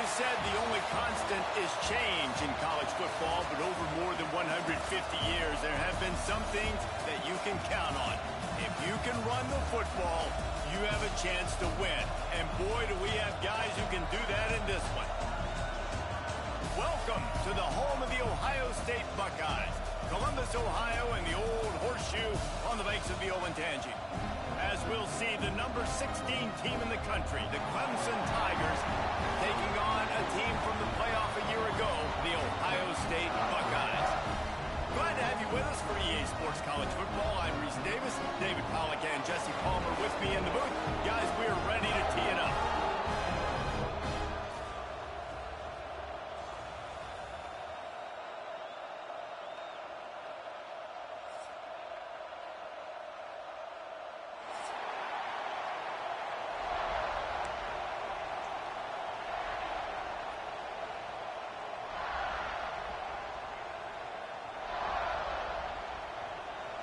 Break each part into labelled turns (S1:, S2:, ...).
S1: is said the only constant is change in college football, but over more than 150 years, there have been some things that you can count on. If you can run the football, you have a chance to win. And boy, do we have guys who can do that in this one. Welcome to the home of the Ohio State Buckeyes. Columbus, Ohio, and the old horseshoe on the banks of the Olentangy. As we'll see, the number 16 team in the country, the Clemson Tigers, taking on a team from the playoff a year ago, the Ohio State Buckeyes. Glad to have you with us for EA Sports College Football. I'm Reese Davis, David Pollack, and Jesse Palmer with me in the booth. Guys, we are ready to tee it up.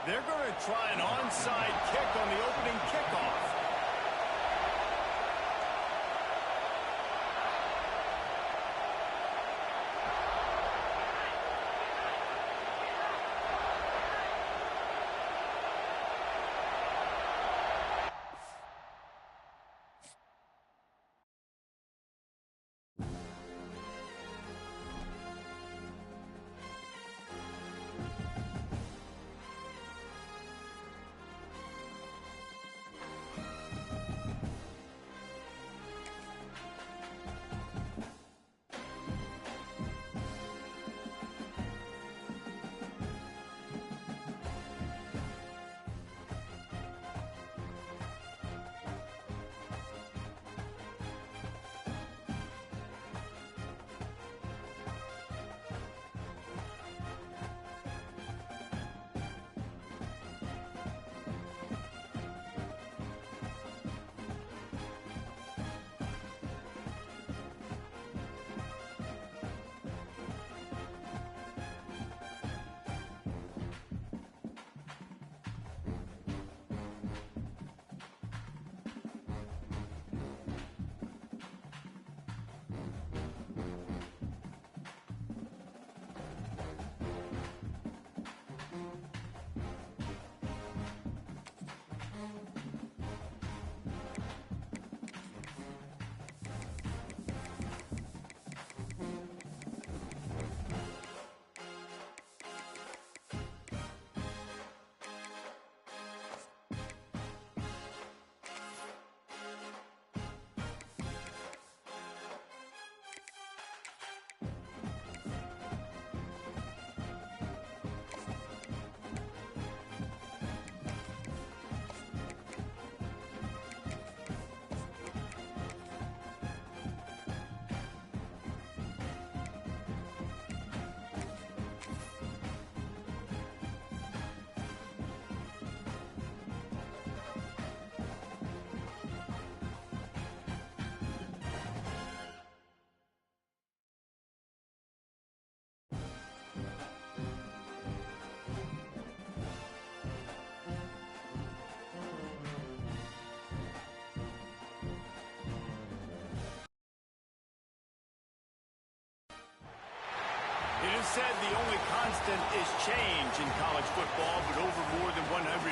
S1: They're going to try an onside kick on the opening kickoff. It is said the only constant is change in college football, but over more than 150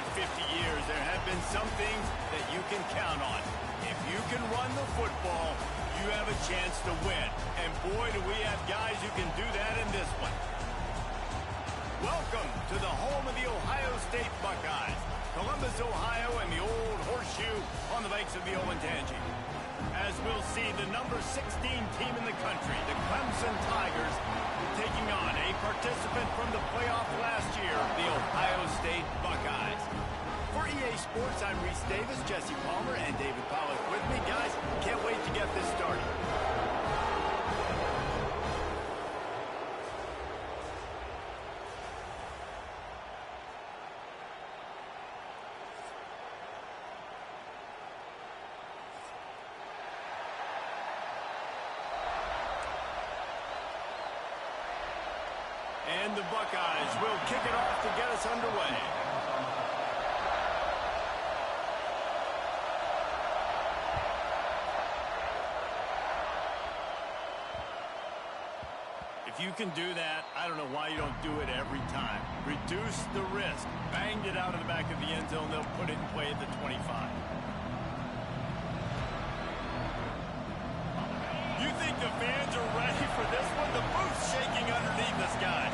S1: years, there have been some things that you can count on. If you can run the football, you have a chance to win. And boy, do we have guys who can do that in this one. Welcome to the home of the Ohio State Buckeyes. Columbus, Ohio, and the old horseshoe on the banks of the Olentangy. As we'll see, the number 16 team in the country, the Clemson Tigers, taking on a participant from the playoff last year, the Ohio State Buckeyes. For EA Sports, I'm Reese Davis, Jesse Palmer, and David Pollack with me. Guys, can't wait to get this started. And the Buckeyes will kick it off to get us underway. If you can do that, I don't know why you don't do it every time. Reduce the risk. Banged it out of the back of the end zone. They'll put it in play at the 25. You think the fans are ready for this one? The booth's shaking underneath us, guys.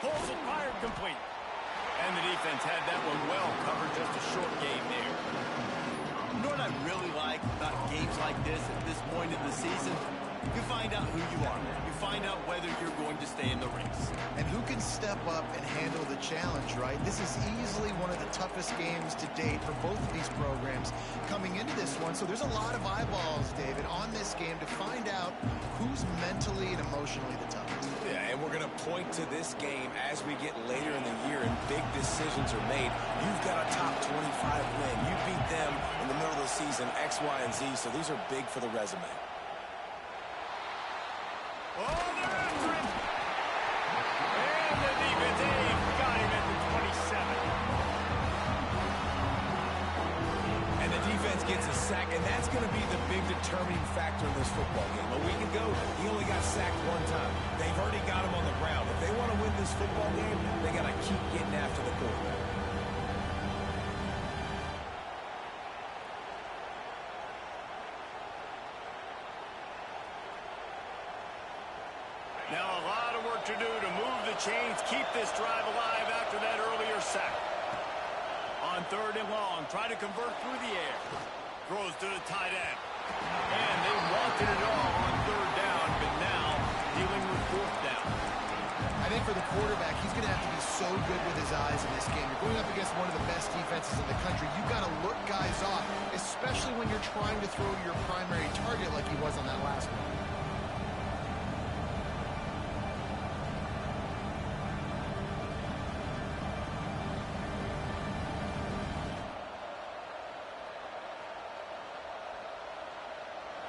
S1: Pulls it, fired, complete. And the defense had that one well covered. Just a short game there. You know what I really like about games like this at this point in the season? You find out who you are. You find out whether you're going to stay in the race.
S2: And who can step up and handle the challenge, right? This is easily one of the toughest games to date for both of these programs coming into this one. So there's a lot of eyeballs, David, on this game to find out who's mentally and emotionally the toughest.
S3: Yeah, and we're going to point to this game as we get later in the year and big decisions are made. You've got a top 25 win. You beat them in the middle of the season, X, Y, and Z, so these are big for the resume.
S1: Oh, they're after him. And the defense, got him at the 27.
S3: And the defense gets a sack, and that's going to be the big determining factor in this football game. A week ago, he only got sacked one time. They've already got him on the ground. If they want to win this football game, they got to keep getting after the quarterback.
S1: Now a lot of work to do to move the chains, keep this drive alive after that earlier sack. On 3rd and long, try to convert through the air. Throws to the tight end. And they wanted it all on 3rd down, but now dealing with 4th down.
S2: I think for the quarterback, he's going to have to be so good with his eyes in this game. You're going up against one of the best defenses in the country. You've got to look guys off, especially when you're trying to throw to your primary target like he was on that last one.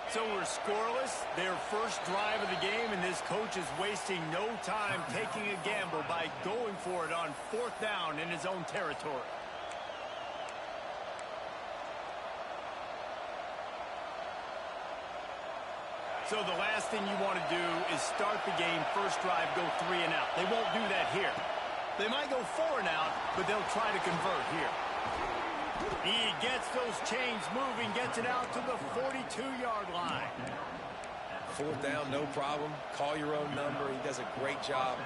S1: So we're scoreless, their first drive of the game, and this coach is wasting no time taking a gamble by going for it on 4th down in his own territory. So the last thing you want to do is start the game, first drive, go 3 and out. They won't do that here. They might go 4 and out, but they'll try to convert here. He gets those chains moving, gets it out to the 42-yard line.
S3: 4th down, no problem. Call your own number. He does a great job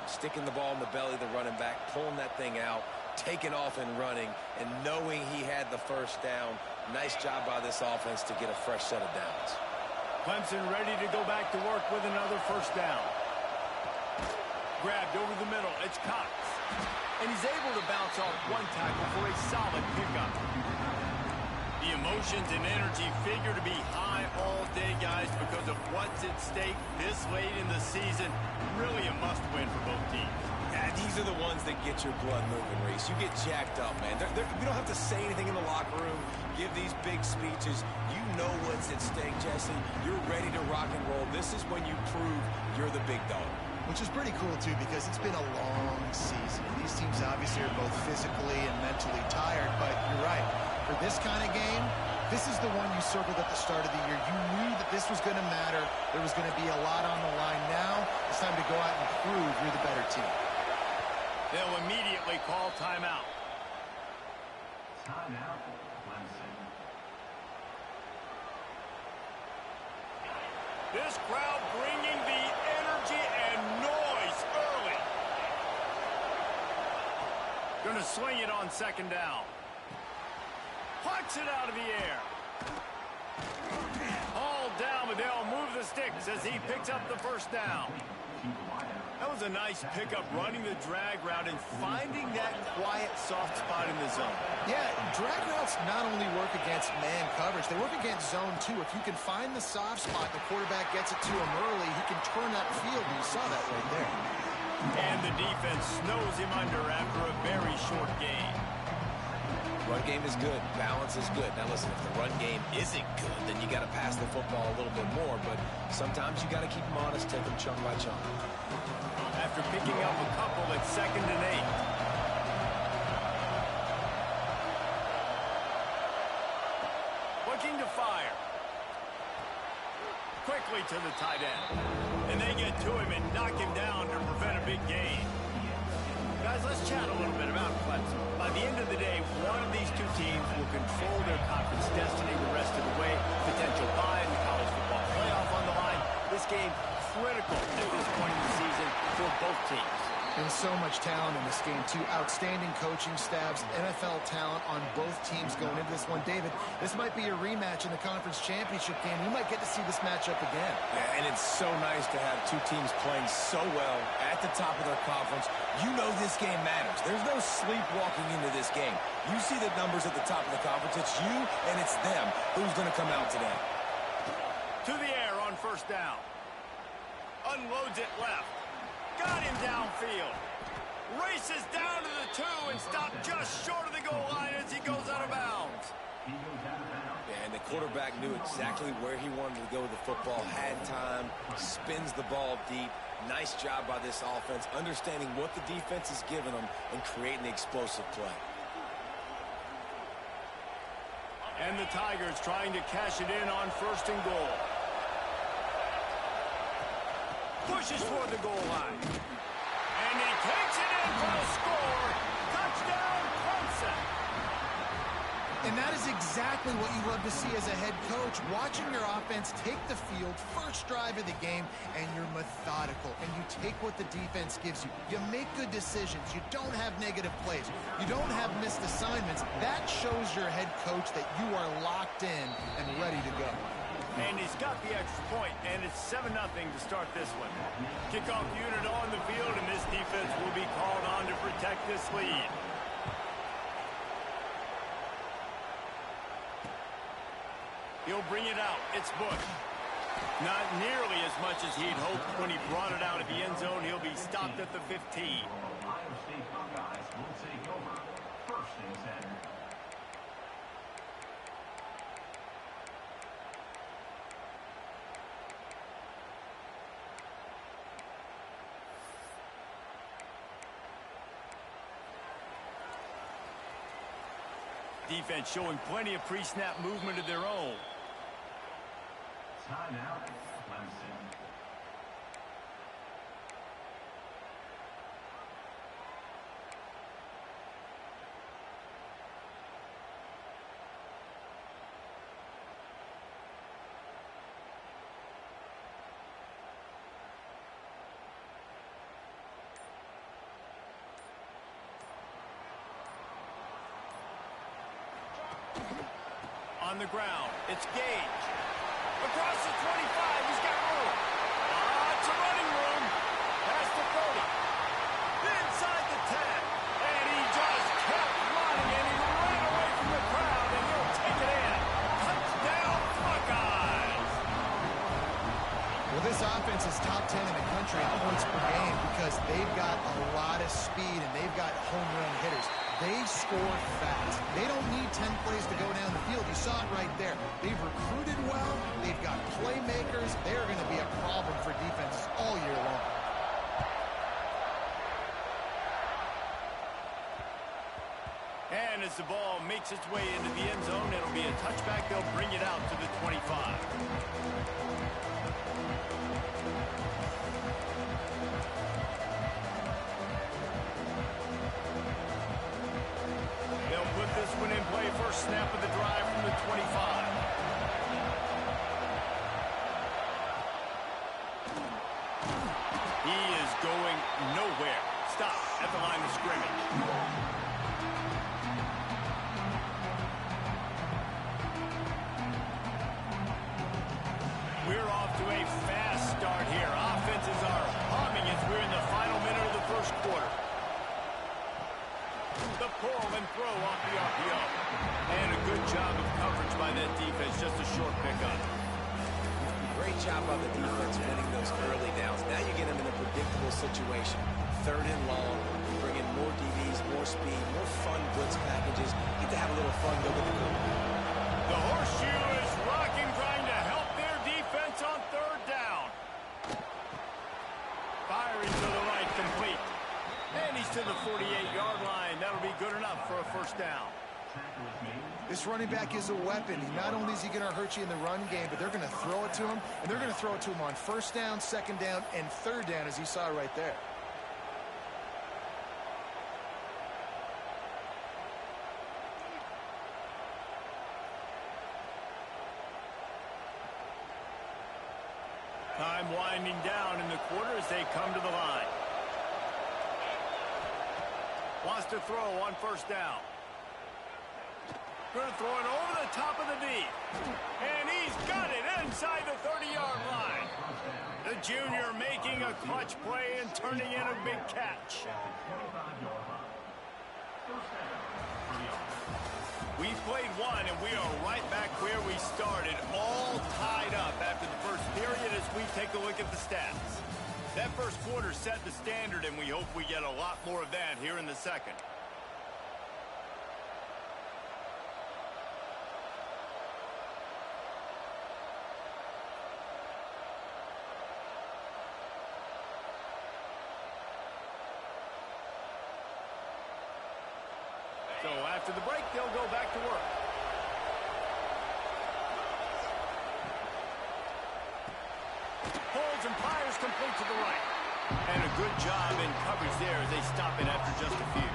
S3: sticking the ball in the belly of the running back, pulling that thing out, taking off and running, and knowing he had the first down. Nice job by this offense to get a fresh set of downs.
S1: Clemson ready to go back to work with another first down. Grabbed over the middle. It's Cox. And he's able to bounce off one tackle for a solid pickup. The emotions and energy figure to be high all day, guys, because of what's at stake this late in the season. Really a must-win for both teams.
S3: Yeah, these are the ones that get your blood moving, Reese. You get jacked up, man. You don't have to say anything in the locker room, give these big speeches. You know what's at stake, Jesse. You're ready to rock and roll. This is when you prove you're the big dog.
S2: Which is pretty cool, too, because it's been a long season. These teams obviously are both physically and mentally tired, but you're right. For this kind of game, this is the one you circled at the start of the year. You knew that this was going to matter. There was going to be a lot on the line. Now it's time to go out and prove you're the better team.
S1: They'll immediately call timeout.
S4: Timeout, Clemson.
S1: This crowd bringing the energy and noise early. Gonna swing it on 2nd down. Plucks it out of the air. Hauled down, but they'll move the sticks as he picks up the first down. That was a nice pickup, running the drag route and finding that quiet, soft spot in the zone.
S2: Yeah, drag routes not only work against man coverage, they work against zone too. If you can find the soft spot, the quarterback gets it to him early, he can turn that field, and you saw that right there.
S1: And the defense snows him under after a very short game.
S3: Run game is good. Balance is good. Now, listen, if the run game isn't good, then you got to pass the football a little bit more. But sometimes you got to keep them honest, take them chunk by chunk.
S1: After picking up a couple at 2nd and 8. Looking to fire. quickly to the tight end. And they get to him and knock him down to prevent a big gain. Guys, let's chat a little bit about Clemson. By the end of the day, one of these two teams will control their conference destiny the rest of the way. Potential bye in the college football playoff on the line. This game critical at this point in the season for both teams.
S2: And so much talent in this game, too. Outstanding coaching staffs, NFL talent on both teams going into this one. David, this might be a rematch in the conference championship game. You might get to see this matchup again.
S3: Yeah, and it's so nice to have two teams playing so well at the top of their conference. You know this game matters. There's no sleepwalking into this game. You see the numbers at the top of the conference. It's you and it's them. Who's going to come out today?
S1: To the air on first down. Unloads it left. Got him downfield. Races down to the 2 and stopped just short of the goal line as he goes out of bounds.
S3: Yeah, and the quarterback knew exactly where he wanted to go with the football, had time, spins the ball deep. Nice job by this offense, understanding what the defense is giving them and creating the explosive play.
S1: And the Tigers trying to cash it in on first and goal. Pushes toward the goal line. And he takes it in for the score. Touchdown, Clemson.
S2: And that is exactly what you love to see as a head coach. Watching your offense take the field, first drive of the game, and you're methodical. And you take what the defense gives you. You make good decisions. You don't have negative plays. You don't have missed assignments. That shows your head coach that you are locked in and ready to go.
S1: And he's got the extra point, and it's 7-0 to start this one. Kickoff unit on the field, and this defense will be called on to protect this lead. He'll bring it out. It's Bush. Not nearly as much as he'd hoped when he brought it out at the end zone. He'll be stopped at the 15.
S4: Ohio State Buckeyes will take over first and 10.
S1: Defense showing plenty of pre-snap movement of their own.
S4: Timeout, Clemson.
S1: On the ground, it's Gage. Across the 25, he's got room. It's a running room. Past the 30. Inside the 10. And he just kept running, and he ran away from the crowd, and he'll take it in. Touchdown, Buckeyes.
S2: Well, this offense is top 10 in the country in points per game because they've got a lot of speed, and they've got home run hitters. They score fast. They don't need 10 plays to go down the field. You saw it right there. They've recruited well. They've got playmakers. They're going to be a problem for defenses all year long.
S1: And as the ball makes its way into the end zone, it'll be a touchback. They'll bring it out to the 25. This one in play, first snap of the drive from the 25. He is going nowhere. Stop at the line of scrimmage. We're off to a fast start here. Offenses are humming as we're in the final minute of the first quarter. The pull and throw off the RPO. And a good job of coverage by that defense. Just a short pickup.
S3: Great job by the defense winning those early downs. Now you get them in a predictable situation. Third and long. You bring in more DBs, more speed, more fun blitz packages. Get to have a little fun go with the group.
S1: The horseshoe is rocking, trying to help their defense on third down. Firing to the right, complete. And he's to the 48-yard line. That'll be good enough for a first down.
S4: Tackle is made.
S2: This running back is a weapon. Not only is he going to hurt you in the run game, but they're going to throw it to him, and they're going to throw it to him on first down, second down, and third down, as you saw right there.
S1: Time winding down in the quarter as they come to the line. Wants to throw on first down. Going to throw it over the top of the D. And he's got it inside the 30-yard line. The junior making a clutch play and turning in a big catch. We played one, and we are right back where we started, all tied up after the first period as we take a look at the stats. That first quarter set the standard, and we hope we get a lot more of that here in the second. So after the break, they'll go back to work. Holds and fires complete to the right. And a good job in coverage there as they stop it after just a few.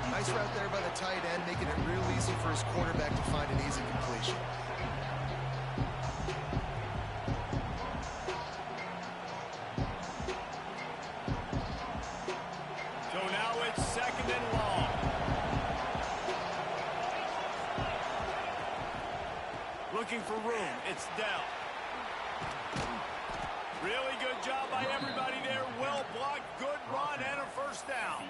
S2: Nice route there by the tight end, making it real easy for his quarterback to find an easy completion.
S1: So now it's second and long. Looking for room. It's down. Really good job by everybody there. Well blocked, good run, and a first down.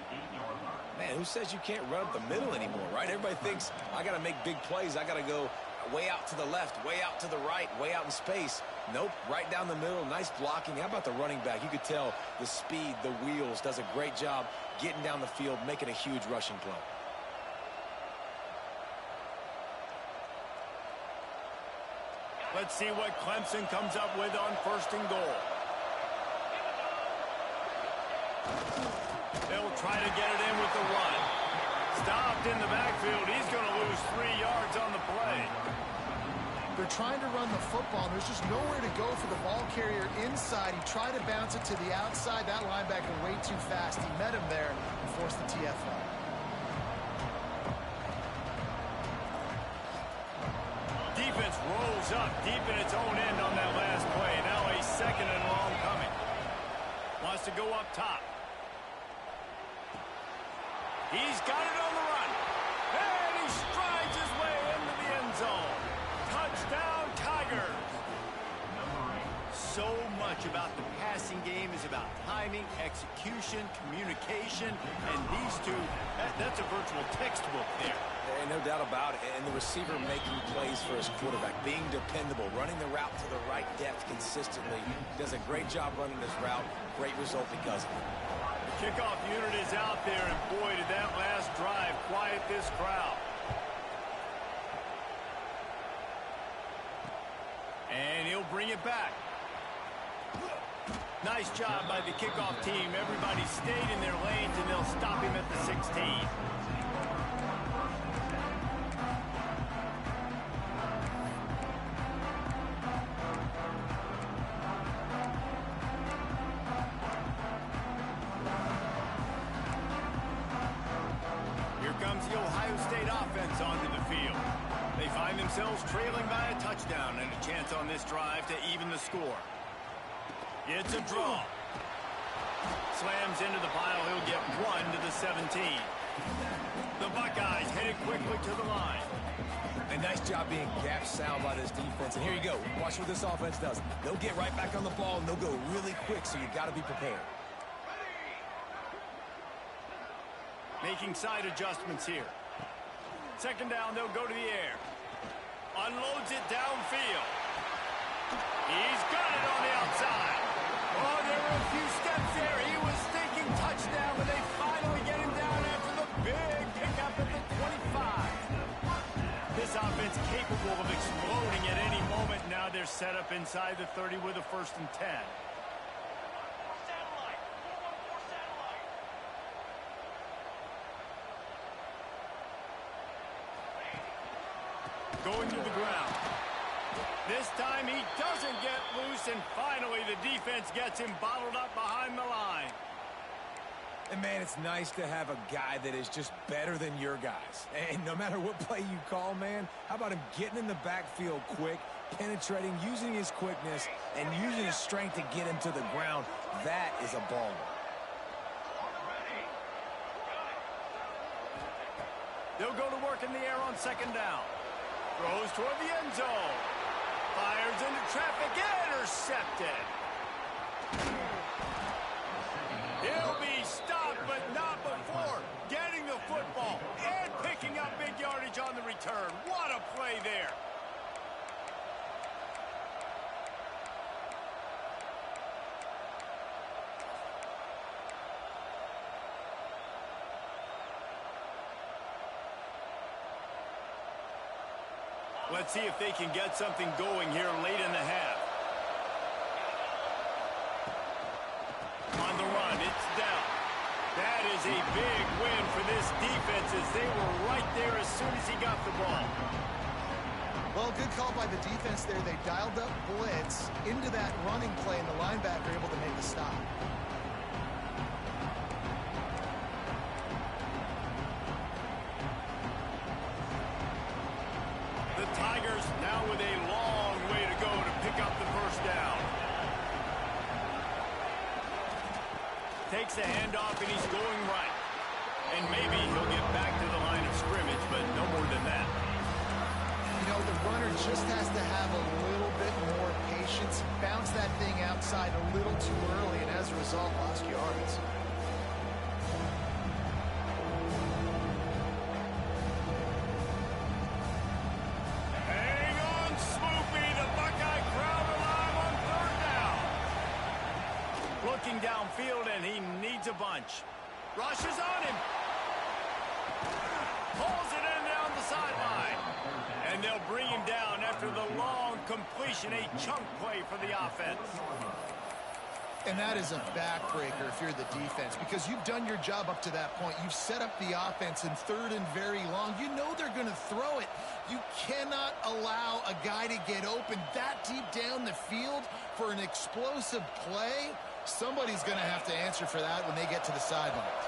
S3: Man, who says you can't run up the middle anymore, right? Everybody thinks, I got to make big plays. I got to go way out to the left, way out to the right, way out in space. Nope, right down the middle. Nice blocking. How about the running back? You could tell the speed, the wheels, does a great job getting down the field, making a huge rushing play.
S1: Let's see what Clemson comes up with on first and goal. They'll try to get it in with the run. Stopped in the backfield. He's going to lose 3 yards on the play.
S2: They're trying to run the football. There's just nowhere to go for the ball carrier inside. He tried to bounce it to the outside. That linebacker way too fast. He met him there and forced the TFL.
S1: Defense rolls up deep in its own end on that last play. Now a second and long coming. Wants to go up top. He's got it on the run. And he strides his way into the end zone. Touchdown, Tigers. So much about the passing game is about timing, execution, communication, and these two, that's a virtual textbook there.
S3: And no doubt about it. And the receiver making plays for his quarterback, being dependable, running the route to the right depth consistently. Does a great job running this route. Great result because of it.
S1: The kickoff unit is out there, and boy, did that last drive quiet this crowd. And he'll bring it back. Nice job by the kickoff team. Everybody stayed in their lanes, and they'll stop him at the 16. Here comes the Ohio State offense onto the field. They find themselves trailing by a touchdown and a chance on this drive to even the score. It's a draw. Slams into the pile. He'll get 1 to the 17. The Buckeyes headed quickly to the line.
S3: A nice job being gap sound by this defense. And here you go. Watch what this offense does. They'll get right back on the ball, and they'll go really quick, so you got to be prepared.
S1: Making side adjustments here. Second down, they'll go to the air. Unloads it downfield. He's got it on the outside. Oh, there were a few steps there. He was thinking touchdown, but they finally get him down after the big pickup at the 25. This offense capable of exploding at any moment. Now they're set up inside the 30 with a 1st and 10. going to the ground. This time he doesn't get loose, and finally the defense gets him bottled up behind the line.
S3: And, man, it's nice to have a guy that is just better than your guys. And no matter what play you call, man, how about him getting in the backfield quick, penetrating, using his quickness, and using his strength to get him to the ground? That is a baller.
S1: They'll go to work in the air on second down. Throws toward the end zone. Fires into traffic. Intercepted. He'll be stopped, but not before getting the football and picking up big yardage on the return. What a play there. Let's see if they can get something going here late in the half. On the run, it's down. That is a big win for this defense as they were right there as soon as he got the ball.
S2: Well, good call by the defense there. They dialed up blitz into that running play, and the linebacker able to make the stop.
S1: The Tigers now with a long way to go to pick up the first down. Takes the handoff, and he's going right. And maybe he'll get back to the line of scrimmage, but no more than that.
S2: You know, the runner just has to have a little bit more patience. Bounce that thing outside a little too early, and as a result, lost yards.
S1: Hang on, Swoopy. The Buckeye crowd alive on third down. Looking downfield, and he needs a bunch. Rushes on him. Pulls it in down the sideline. And they'll bring him down after the long completion, a chunk play for the offense.
S2: And that is a backbreaker if you're the defense, because you've done your job up to that point. You've set up the offense in third and very long. You know they're going to throw it. You cannot allow a guy to get open that deep down the field for an explosive play. Somebody's going to have to answer for that when they get to the sidelines.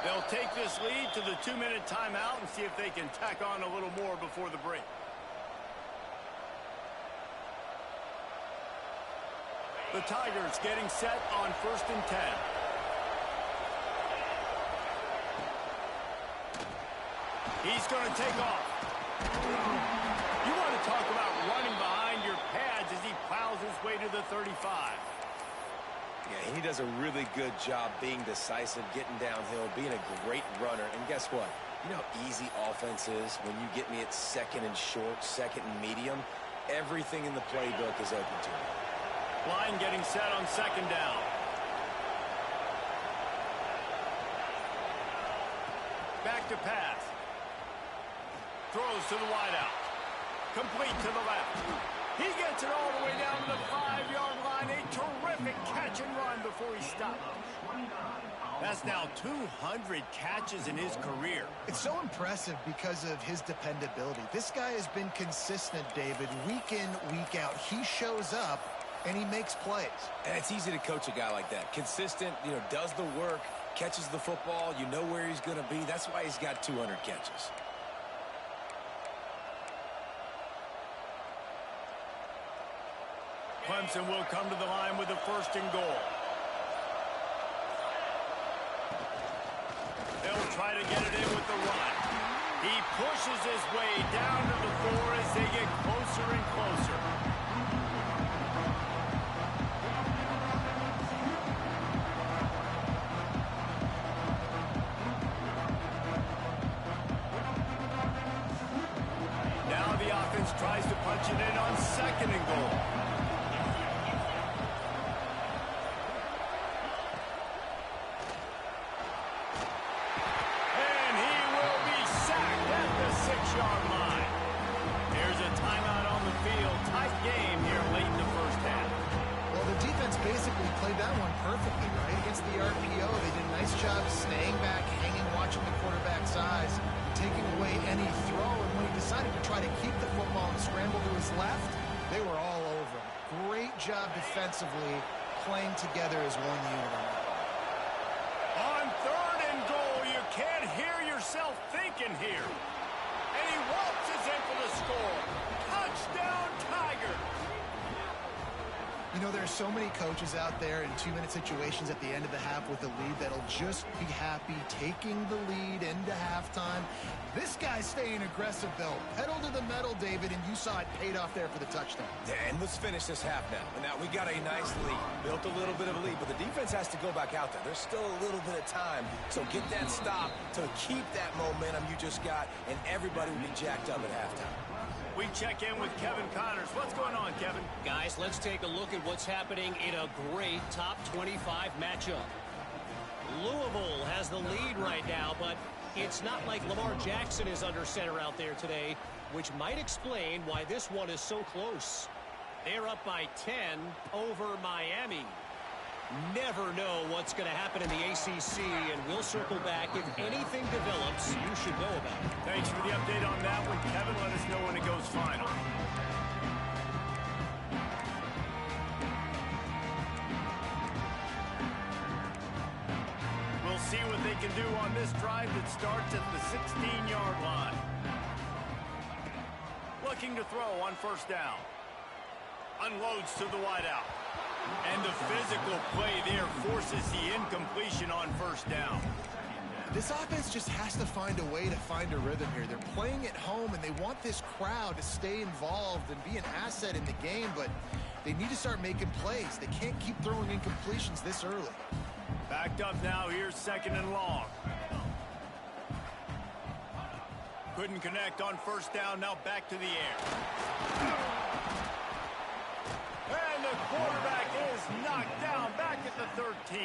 S1: They'll take this lead to the 2-minute timeout and see if they can tack on a little more before the break. The Tigers getting set on 1st and 10. He's going to take off. You want to talk about running behind your pads as he plows his way to the 35.
S3: Yeah, he does a really good job being decisive, getting downhill, being a great runner. And guess what? You know how easy offense is when you get me at second and short, second and medium? Everything in the playbook is open to me.
S1: Line getting set on second down. Back to pass. Throws to the wideout. Complete to the left. He gets it all the way down to the 5-yard line. A terrific catch and run before he stopped. That's now 200 catches in his career.
S2: It's so impressive because of his dependability. This guy has been consistent, David, week in, week out. He shows up, and he makes plays.
S3: And it's easy to coach a guy like that. Consistent, does the work, catches the football, you know where he's going to be. That's why he's got 200 catches.
S1: Clemson will come to the line with a 1st and goal. They'll try to get it in with the run. He pushes his way down to the 4 as they get closer and closer. Now the offense tries to punch it in on 2nd and goal.
S2: Played that one perfectly, right? Against the RPO, they did a nice job staying back, hanging, watching the quarterback's eyes, taking away any throw, and when he decided to try to keep the job defensively, playing together as one unit on that.
S1: On 3rd and goal, you can't hear yourself thinking here. And he waltzes in for the score. Touchdown, Tiger.
S2: You know, there are so many coaches out there in 2-minute situations at the end of the half with a lead that'll just be happy taking the lead into halftime. This guy's staying aggressive, though. Pedal to the metal, David, and you saw it paid off there for the touchdown.
S3: Yeah, and let's finish this half now. Now, we got a nice lead. Built a little bit of a lead, but the defense has to go back out there. There's still a little bit of time. So get that stop to keep that momentum you just got, and everybody will be jacked up at halftime.
S1: We check in with Kevin Connors. What's going on, Kevin?
S5: Guys, let's take a look at what's happening in a great top 25 matchup. Louisville has the lead right now, but it's not like Lamar Jackson is under center out there today, which might explain why this one is so close. They're up by 10 over Miami. Never know what's going to happen in the ACC, and we'll circle back if anything develops you should know about.
S1: Thanks for the update on that one, Kevin. Let us know when it goes final. We'll see what they can do on this drive that starts at the 16-yard line. Looking to throw on 1st down. Unloads to the wideout. And the physical play there forces the incompletion on 1st down.
S2: This offense just has to find a way to find a rhythm here. They're playing at home, and they want this crowd to stay involved and be an asset in the game, but they need to start making plays. They can't keep throwing incompletions this early.
S1: Backed up now. Here's 2nd and long. Couldn't connect on 1st down. Now back to the air. And the quarterback is knocked down back at the 13.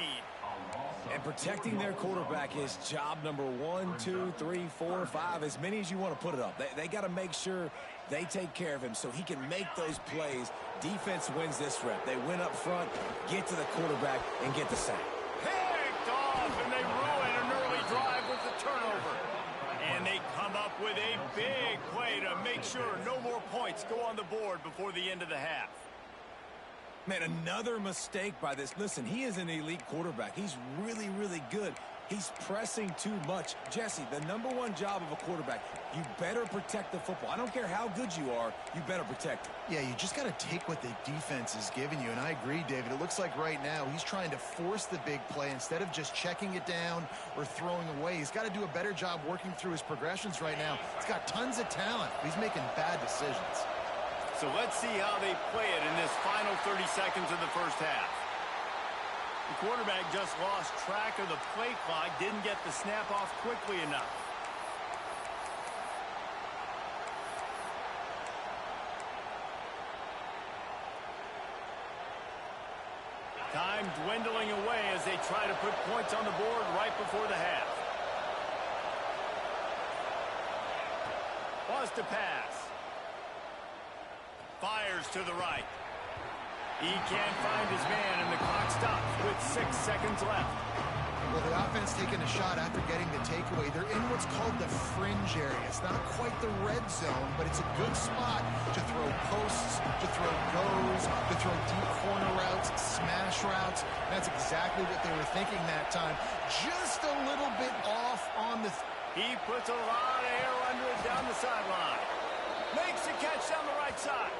S3: And protecting their quarterback is job number 1, 2, 3, 4, 5, as many as you want to put it up. They got to make sure they take care of him so he can make those plays. Defense wins this rep. They win up front, get to the quarterback, and get the sack.
S1: Picked off, and they ruin an early drive with the turnover. And they come up with a big play to make sure no more points go on the board before the end of the half.
S3: Man, another mistake by this. Listen, he is an elite quarterback. He's really, really good. He's pressing too much. Jesse, the number 1 job of a quarterback, you better protect the football. I don't care how good you are, you better protect it.
S2: Yeah, you just got to take what the defense is giving you, and I agree, David. It looks like right now he's trying to force the big play instead of just checking it down or throwing away. He's got to do a better job working through his progressions right now. He's got tons of talent. He's making bad decisions.
S1: So let's see how they play it in this final 30 seconds of the 1st half. The quarterback just lost track of the play clock, didn't get the snap off quickly enough. Time dwindling away as they try to put points on the board right before the half. Wants to pass. Fires to the right. He can't find his man, and the clock stops with 6 seconds left.
S2: Well, the offense taking a shot after getting the takeaway. They're in what's called the fringe area. It's not quite the red zone, but it's a good spot to throw posts, to throw goes, to throw deep corner routes, smash routes. That's exactly what they were thinking that time. Just a little bit off on the...
S1: He puts a lot of air under it down the sideline. Makes the catch down the right side.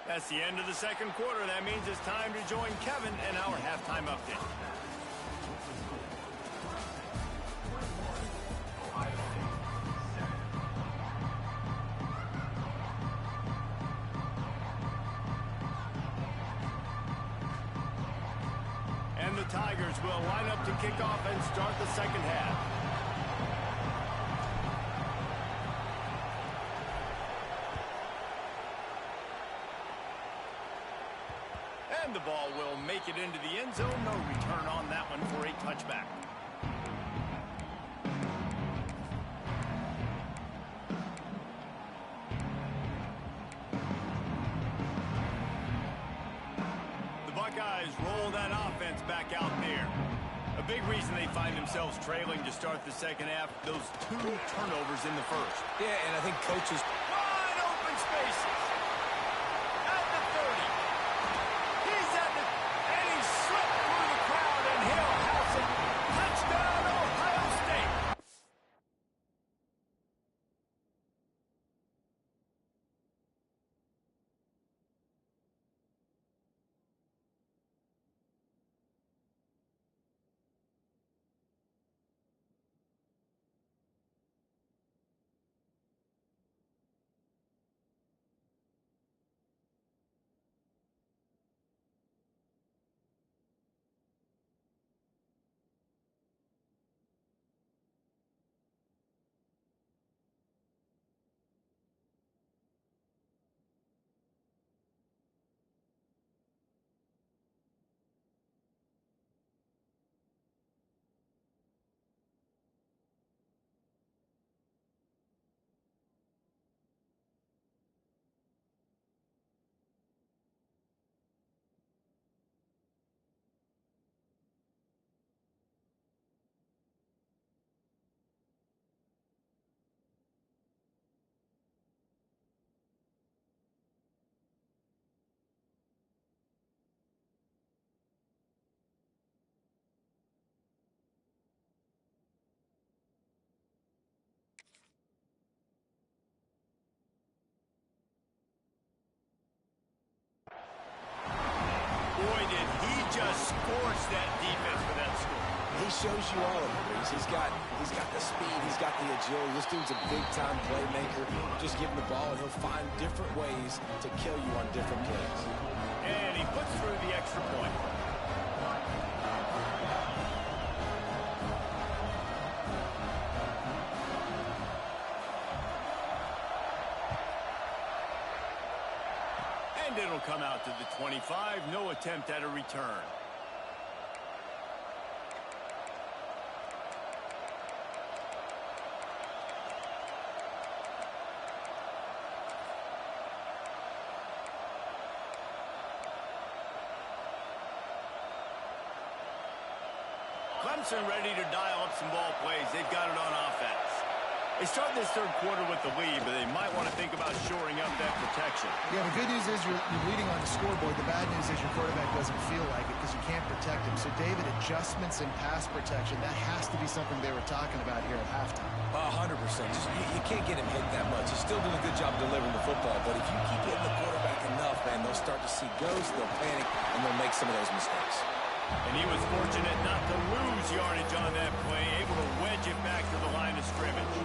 S1: That's the end of the 2nd quarter. That means it's time to join Kevin in our halftime update. And the Tigers will line up to kick off and start the 2nd half. And the ball will make it into the end zone. No return on that one for a touchback. The Buckeyes roll that offense back out there. A big reason they find themselves trailing to start the second half, those 2 turnovers in the first.
S3: Yeah, and I think coaches...
S1: Wide open spaces. At the 30. He's at the... And he slipped through the crowd, and he'll house it. Touchdown, Ohio State. Boy, did he just scorch that defense for that score.
S3: He shows you all of it, Reese. He's got the speed, he's got the agility. This dude's a big-time playmaker. Just give him the ball, and he'll find different ways to kill you on different plays.
S1: And he puts through the extra point. And it'll come out to the 25. No attempt at a return. Clemson ready to dial up some ball plays. They've got it on offense. They start this third quarter with the lead, but they might want to think about shoring up that protection.
S2: Yeah, the good news is you're leading on the scoreboard. The bad news is your quarterback doesn't feel like it because you can't protect him. So, David, adjustments in pass protection, that has to be something they were talking about here at halftime.
S3: 100%. You can't get him hit that much. He's still doing a good job delivering the football, but if you keep hitting the quarterback enough, man, they'll start to see ghosts, they'll panic, and they'll make some of those mistakes.
S1: And he was fortunate not to lose yardage on that play, able to wedge it back to the line of scrimmage.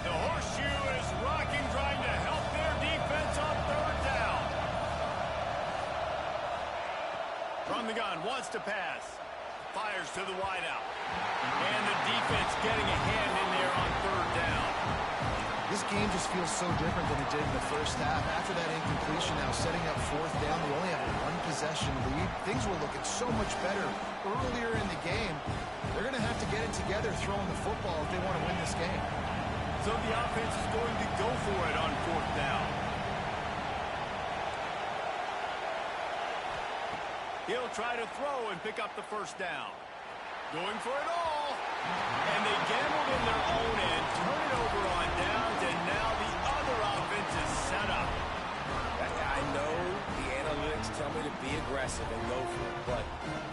S1: The horseshoe is rocking, trying to help their defense on third down. From the gun, wants to pass. Fires to the wideout. And the defense getting a hand in there on third down.
S2: This game just feels so different than it did in the first half. After that incompletion, now setting up fourth down, they only have a one-possession lead. Things were looking so much better earlier in the game. They're going to have to get it together throwing the football if they want to win this game.
S1: So the offense is going to go for it on fourth down. He'll try to throw and pick up the first down. Going for it all. And they gambled in their own end, turn it over on downs, and now the other offense is set up.
S3: I know the analytics tell me to be aggressive and go for it, but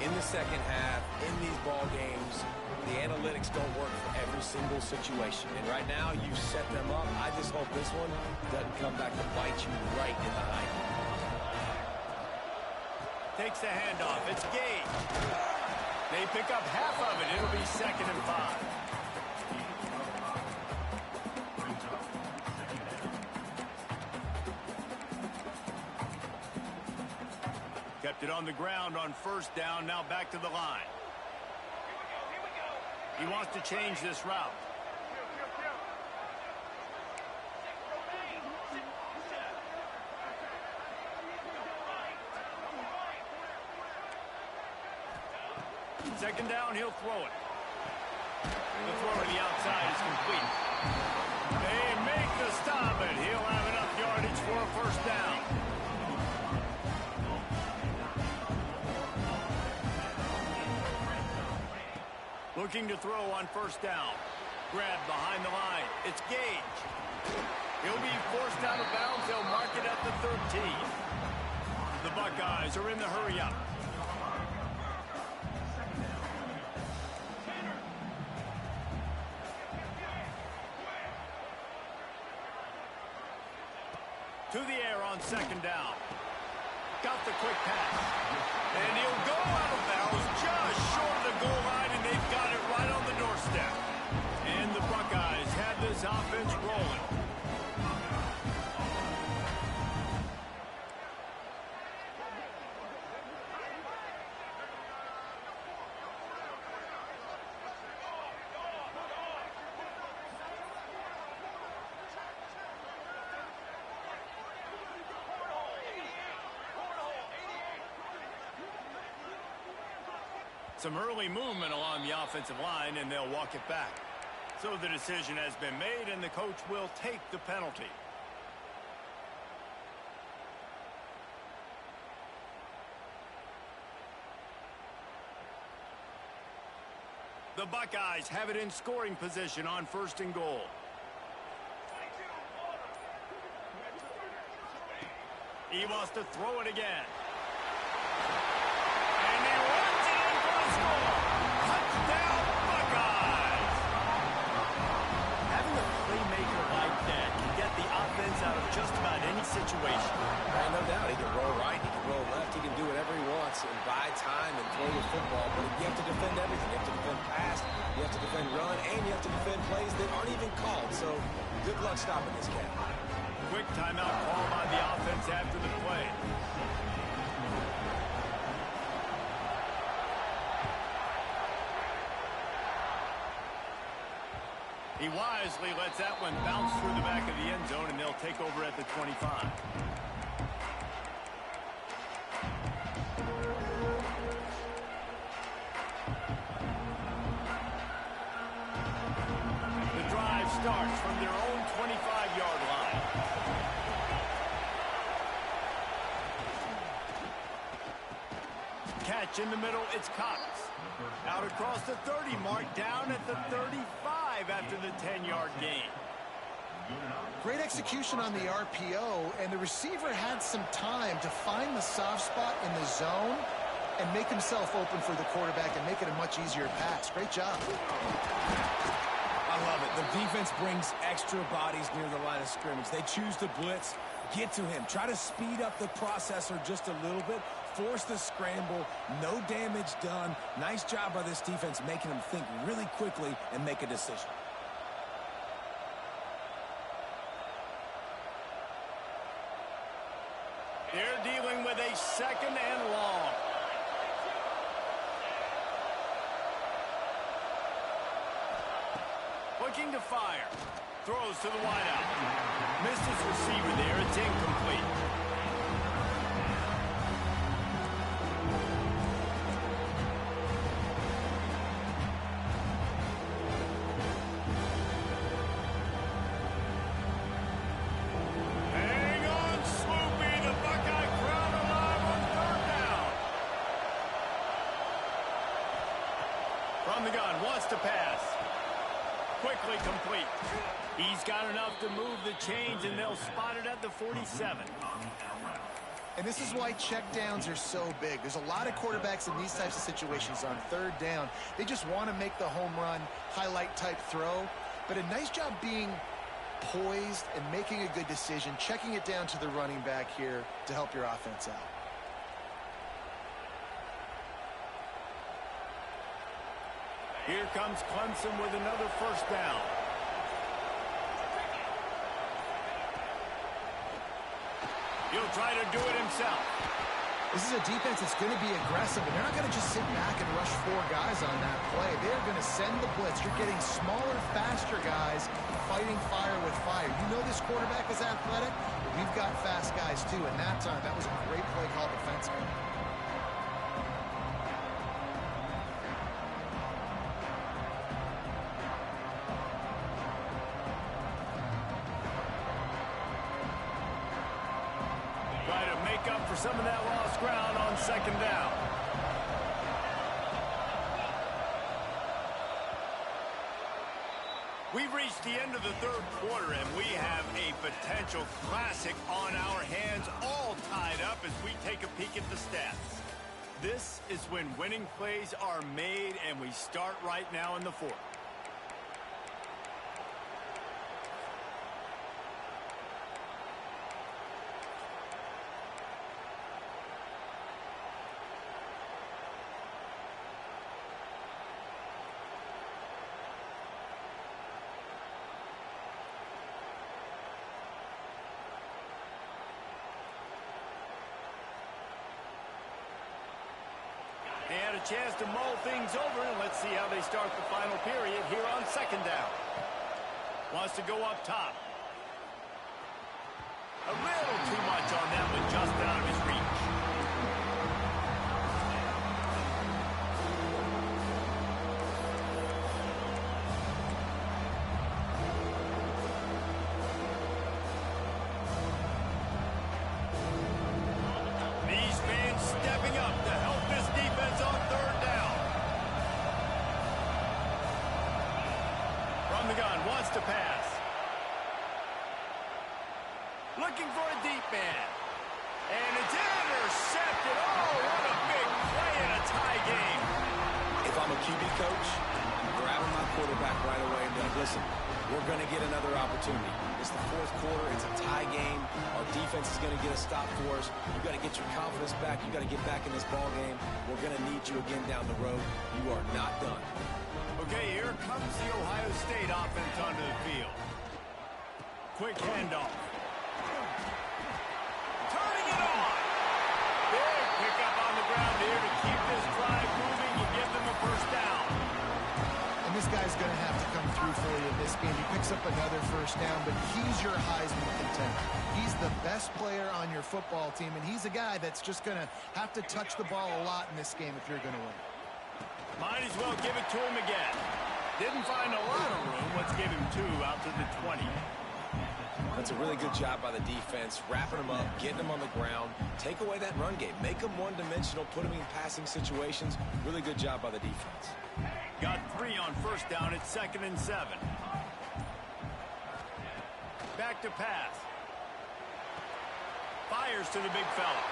S3: in the second half, in these ball games, the analytics don't work for every single situation. And right now, you set them up. I just hope this one doesn't come back to bite you right in the eye.
S1: Takes the handoff. It's Gage. They pick up half of it. It'll be 2nd and 5. Kept it on the ground on first down. Now back to the line. He wants to change this route. Second down, he'll throw it. The throw to the outside is complete. They make the stop, and he'll have enough yardage for a first down. Looking to throw on first down. Grabbed behind the line. It's Gage. He'll be forced out of bounds. They'll mark it at the 13. The Buckeyes are in the hurry-up. To the air on second down. Got the quick pass. And he'll go out of bounds just short of the goal line, and they've got it right on the doorstep. And the Buckeyes have this offense rolling. Some early movement along the offensive line, and they'll walk it back. So the decision has been made, and the coach will take the penalty. The Buckeyes have it in scoring position on first and goal. He wants to throw it again. Touchdown, Buckeyes! Having a playmaker like that can get the offense out of just about any situation.
S3: No doubt. He can roll right, he can roll left, he can do whatever he wants and buy time and throw the football. But you have to defend everything. You have to defend pass, you have to defend run, and you have to defend plays that aren't even called. So good luck stopping this cat.
S1: Quick timeout call by the offense after the play. He wisely lets that one bounce through the back of the end zone, and they'll take over at the 25. The drive starts from their own 25-yard line. Catch in the middle, it's Cox. Out across the 30 mark, down at the 35 after the 10-yard gain.
S2: Great execution on the RPO, and the receiver had some time to find the soft spot in the zone and make himself open for the quarterback and make it a much easier pass. Great job.
S3: I love it. The defense brings extra bodies near the line of scrimmage. They choose to blitz, get to him, try to speed up the processor just a little bit, force the scramble, no damage done. Nice job by this defense making them think really quickly and make a decision.
S1: They're dealing with a second and long. Looking to fire. Throws to the wideout. Missed his receiver there. It's incomplete. Hang on, Swoopy. The Buckeye crowd alive on third down. From the gun, wants to pass. Quickly complete. He's got enough to move the chains, and they'll spot it at the 47.
S2: And this is why checkdowns are so big. There's a lot of quarterbacks in these types of situations on third down. They just want to make the home run, highlight type throw. But a nice job being poised and making a good decision, checking it down to the running back here to help your offense out.
S1: Here comes Clemson with another first down. He'll try to do it himself.
S2: This is a defense that's going to be aggressive, and they're not going to just sit back and rush four guys on that play. They're going to send the blitz. You're getting smaller, faster guys fighting fire with fire. You know this quarterback is athletic, but we've got fast guys too, and that time, that was a great play call defensively.
S1: make up for some of that lost ground on second down. We've reached the end of the third quarter, and we have a potential classic on our hands, all tied up as we take a peek at the stats. This is when winning plays are made, and we start right now in the fourth. And a chance to mull things over, and let's see how they start the final period here on second down. Wants to go up top. A little too much on that one, just out of his reach. These fans stepping up to help this defense on third down. From the gun, wants to pass. Looking for a deep man. And it's intercepted. Oh, what a big play in a tie game.
S3: If I'm a QB coach, I'm grabbing my quarterback right away and being like, listen, we're going to get another opportunity. It's the fourth quarter. It's a tie game. Our defense is going to get a stop for us. You've got to get your confidence back. You've got to get back in this ball game. We're going to need you again down the road. You are not done.
S1: Okay, here comes the Ohio State offense onto the field. Quick handoff. Turning it on. Big pickup on the ground here to keep this drive moving and give them a first down.
S2: And this guy's going to have to come through for you in this game. He picks up another first down, but he's your Heisman contender. He's the best player on your football team, and he's a guy that's just going to have to touch the ball a lot in this game if you're going to win.
S1: Might as well give it to him again. Didn't find a lot of room. Let's give him 2 out to the 20.
S3: That's a really good job by the defense, wrapping them up, getting them on the ground, take away that run game, make them one-dimensional, put them in passing situations. Really good job by the defense.
S1: Got 3 on first down at 2nd and 7. Back to pass. Fires to the big fella.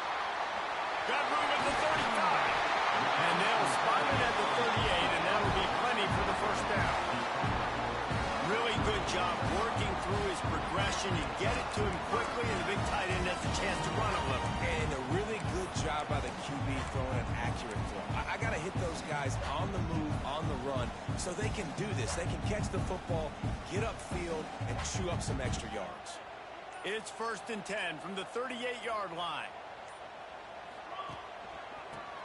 S1: Got room at the 35. And they'll spot it at the 38, and that'll be plenty for the first down. Really good job working through his progression. You get it to him quickly, and the big tight end has a chance to run a little.
S3: And a really good job by the QB throwing an accurate throw. I got to hit those guys on the move, on the run, so they can do this. They can catch the football, get upfield, and chew up some extra yards.
S1: It's 1st and 10 from the 38-yard line.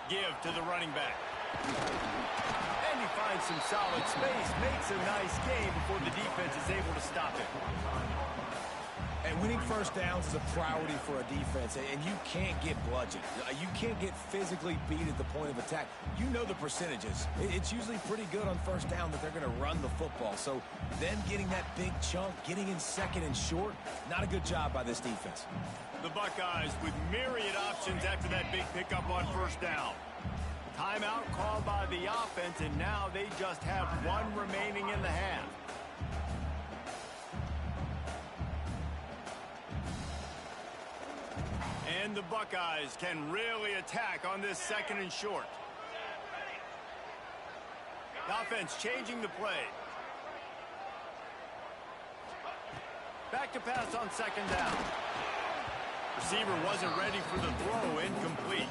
S1: Give to the running back. And he finds some solid space, makes a nice game before the defense is able to stop him.
S3: And winning first downs is a priority for a defense, and you can't get bludgeoned. You can't get physically beat at the point of attack. You know the percentages. It's usually pretty good on first down that they're going to run the football. So then getting that big chunk, getting in 2nd and short, not a good job by this defense.
S1: The Buckeyes with myriad options after that big pickup on first down. Timeout called by the offense, and now they just have 1 remaining in the half. And the Buckeyes can really attack on this 2nd and short. The offense changing the play. Back to pass on 2nd down. Receiver wasn't ready for the throw, incomplete.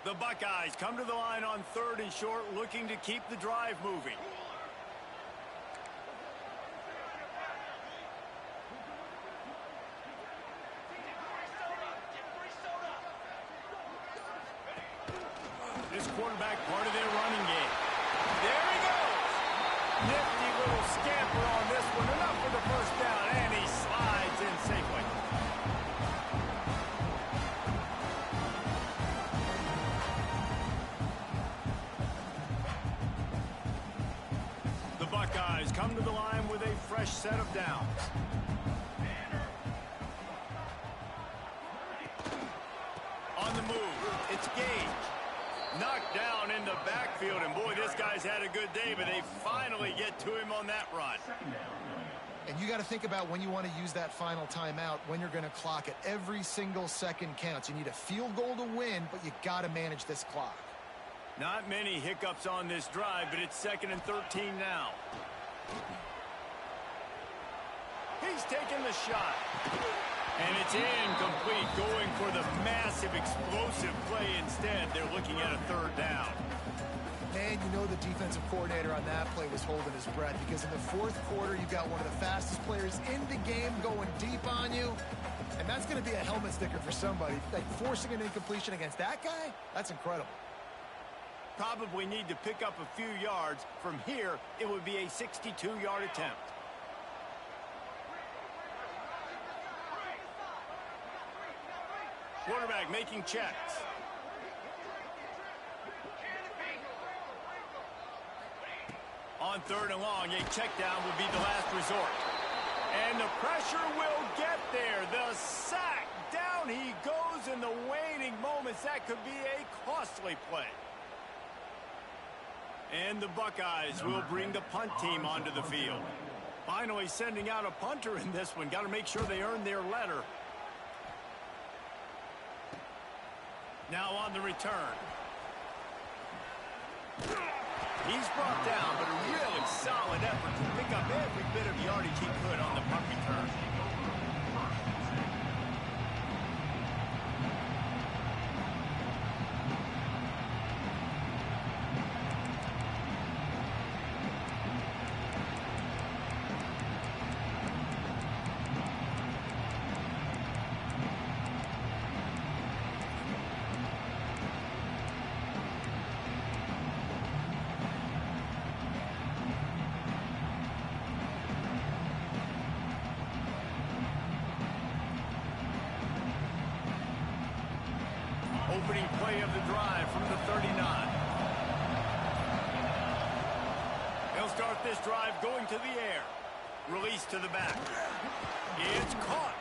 S1: The Buckeyes come to the line on 3rd and short, looking to keep the drive moving. This quarterback part of their running game. There he goes. Nifty little scamper on this one. Enough for the first down, and he slides in safely. Buckeyes come to the line with a fresh set of downs. On the move, it's Gage. Knocked down in the backfield, and boy, this guy's had a good day, but they finally get to him on that run.
S2: And you got to think about when you want to use that final timeout, when you're going to clock it. Every single second counts. You need a field goal to win, but you got to manage this clock.
S1: Not many hiccups on this drive, but it's 2nd and 13 now. He's taking the shot. And it's incomplete, going for the massive explosive play instead. They're looking at a 3rd down.
S2: Man, you know the defensive coordinator on that play was holding his breath, because in the 4th quarter, you've got one of the fastest players in the game going deep on you. And that's going to be a helmet sticker for somebody. Like, forcing an incompletion against that guy, that's incredible.
S1: Probably need to pick up a few yards. From here, it would be a 62-yard attempt. Quarterback making checks. On 3rd and long, a check down will be the last resort. And the pressure will get there. The sack. Down he goes in the waning moments. That could be a costly play. And the Buckeyes will bring the punt team onto the field. Finally sending out a punter in this one. Got to make sure they earn their letter. Now on the return. He's brought down, but a really solid effort to pick up every bit of yardage he could on the punt return. Opening play of the drive from the 39. They'll start this drive going to the air. Release to the back. It's caught.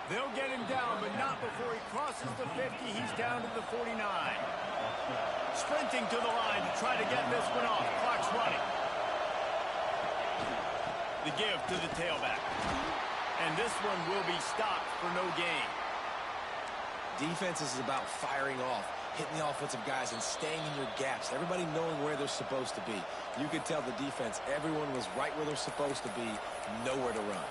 S1: They'll get him down, but not before he crosses the 50. He's down to the 49. Sprinting to the line to try to get this one off. Clock's running. The give to the tailback. And this one will be stopped for no gain.
S3: Defense is about firing off, hitting the offensive guys, and staying in your gaps. Everybody knowing where they're supposed to be. You could tell the defense, everyone was right where they're supposed to be, nowhere to run.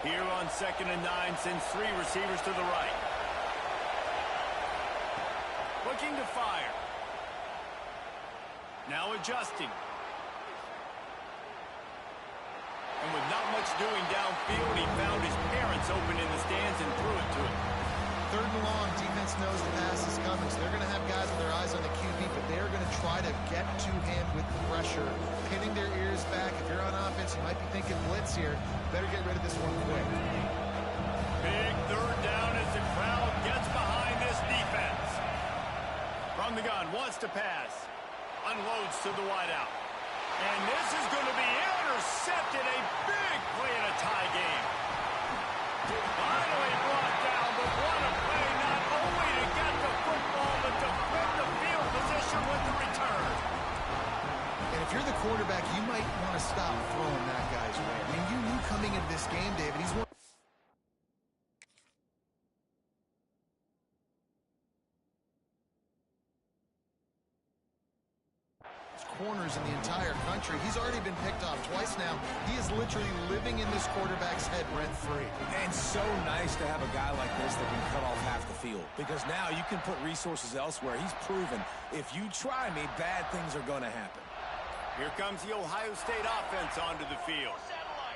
S1: Here on 2nd and 9, sends 3 receivers to the right. Looking to fire. Now adjusting. And with not much doing downfield, he found his parents open in the stands and threw it to him.
S2: 3rd and long, defense knows the pass is coming, so they're going to have guys with their eyes on the QB, but they're going to try to get to him with the pressure, pinning their ears back. If you're on offense, you might be thinking blitz here. Better get rid of this one quick.
S1: Big 3rd down as the crowd gets behind this defense. From the gun, wants to pass. Unloads to the wideout. And this is going to be intercepted. A big play in a tie game. Finally brought down, but what a play, not only to get the football, but to flip the field position with the return.
S2: And if you're the quarterback, you might want to stop throwing that guy's way. I mean, you knew coming into this game, David, he's one corners in the entire country. He's already been picked off twice now. He is literally living in this quarterback's head rent-free.
S3: And so nice to have a guy like this that can cut off half the field, because now you can put resources elsewhere. He's proven if you try me, bad things are going to happen.
S1: Here comes the Ohio State offense onto the field.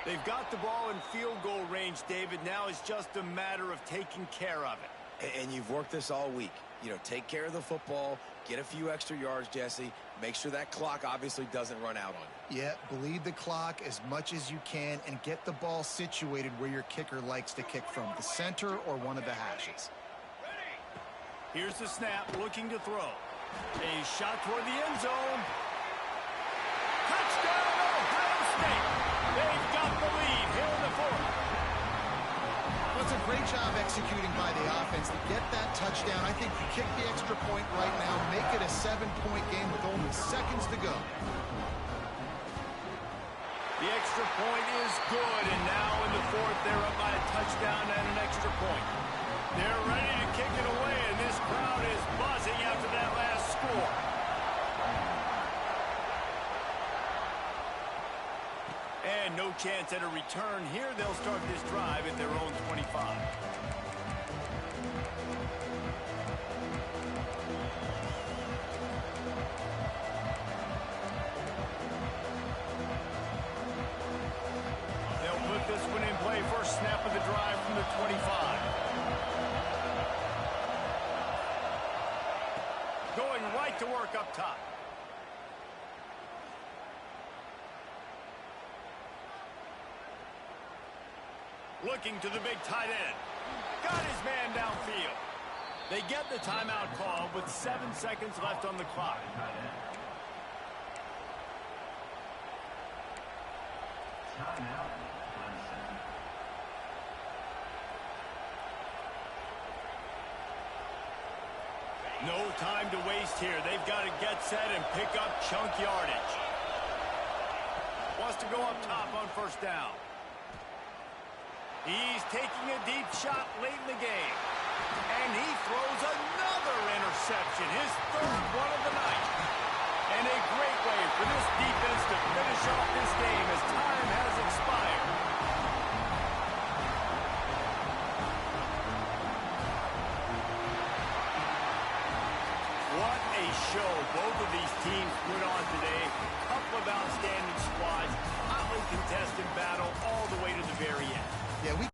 S1: They've got the ball in field goal range, David. Now it's just a matter of taking care of it.
S3: And you've worked this all week. take care of the football, get a few extra yards, Jesse. Make sure that clock obviously doesn't run out on you.
S2: Yeah, bleed the clock as much as you can and get the ball situated where your kicker likes to kick from, the center or one of the hashes.
S1: Here's the snap, looking to throw. A shot toward the end zone. Touchdown, Ohio State. They've got the lead here in the fourth.
S2: Well, it's a great job executing by the offense to get that touchdown. I think you kick the extra point right now, make it a 7-point game with only seconds to go.
S1: The extra point is good, and now in the fourth, they're up by a touchdown and an extra point. They're ready to kick it away, and this crowd is buzzing after that last score. And no chance at a return here. They'll start this drive at their own 25. They'll put this one in play. First snap of the drive from the 25. Going right to work up top. Looking to the big tight end. Got his man downfield. They get the timeout call with 7 seconds left on the clock.
S4: Timeout.
S1: No time to waste here. They've got to get set and pick up chunk yardage. Wants to go up top on first down. He's taking a deep shot late in the game. And he throws another interception, his third one of the night. And a great way for this defense to finish off this game as time has expired. What a show both of these teams put on today. Couple of outstanding squads, hotly contested battle all the way to the very end.
S2: Yeah, we